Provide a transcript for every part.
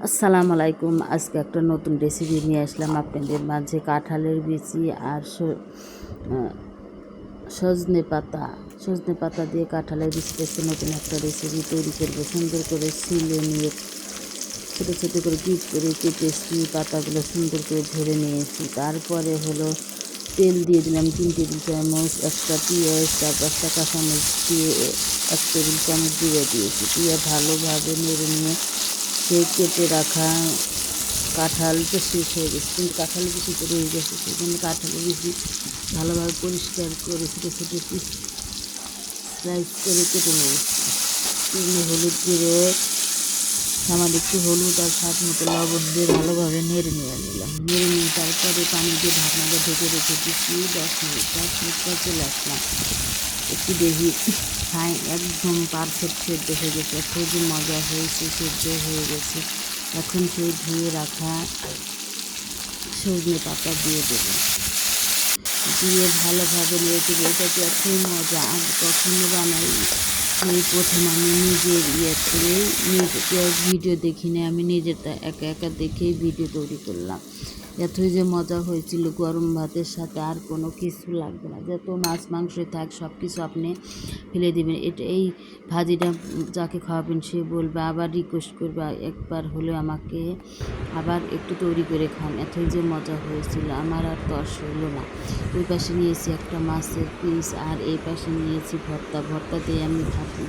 আসসালামু আলাইকুম। আজকে একটা নতুন রেসিপি নিয়ে আসলাম আপনাদের মাঝে। কাঁঠালের বিচি আর সজনে পাতা দিয়ে কাঁঠালের বিচি থেকে নতুন একটা রেসিপি তৈরি করবো। সুন্দর করে ছিলে নিয়ে ছোটো ছোটো করে কিপ করে কেটেছি, পাতাগুলো সুন্দর করে ঝেড়ে নিয়েছি। তারপরে হলো তেল দিয়ে দিলাম 3 টেবিল চামচ, একটা পেঁয়াজ, 4-5টা কাঁচামরিচ দিয়ে 1 টেবিল চামচ দিয়ে দিয়েছি। দিয়ে ভালোভাবে নেড়ে নিয়ে সেই কেটে রাখা কাঁঠাল তো শেষ হয়ে গেছে, কিন্তু কাঁঠালের বিচিতে রয়ে গেছে। সেই জন্য কাঁঠালের বিচি ভালোভাবে পরিষ্কার করে ছোটো ছোটো পিস স্লাইস করে কেটে নিয়েছি। হলুদ দিয়ে সামান্য একটু হলুদ আর স্বাদ মতো লবণ দিয়ে ভালোভাবে নেড়ে নিলাম। নেড়ে নিয়ে তারপরে পানি দিয়ে ঢাকনাটা ঢেকে রেখে দিচ্ছি 10 মিনিট। 10 মিনিট পর চলে আসলাম। একটু দেখি একদম পারফেক্ট সেদ্ধ হয়ে গেছে, খুবই মজা হয়েছে, সেদ্ধ হয়ে গেছে। এখন সেই ধুয়ে রাখা সজনে পাতা দিয়ে দেবো, দিয়ে ভালোভাবে নেড়ে দেবো। এটাতে এতই মজা, আমি কখনো বানাই এই প্রথম। আমি নিজের কেউ ভিডিও দেখিনি, আমি নিজেরটা একা একা দেখেই ভিডিও তৈরি করলাম। এতই যে মজা হয়েছিল, গরম ভাতের সাথে আর কোনো কিছু লাগবে না। যত মাছ মাংস থাক সব কিছু আপনি ফেলে দেবেন। এই ভাজিটা যাকে খাওয়াবেন সে বলবে, আবার রিকোয়েস্ট করবে একবার হলে আমাকে আবার একটু তৈরি করে খান। এতই যে মজা হয়েছিল, আমার আর তর্স হলো না। ওই পাশে নিয়েছি একটা মাছের পিস, আর এই পাশে নিয়েছি ভর্তা দিয়ে আমি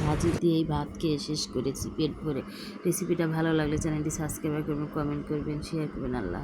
ভাজি দিয়েই ভাত খেয়ে শেষ করেছি পেট ভরে। রেসিপিটা ভালো লাগলে চ্যানেলটি সাবস্ক্রাইব করবেন, কমেন্ট করবেন, শেয়ার করবেন। আল্লাহ।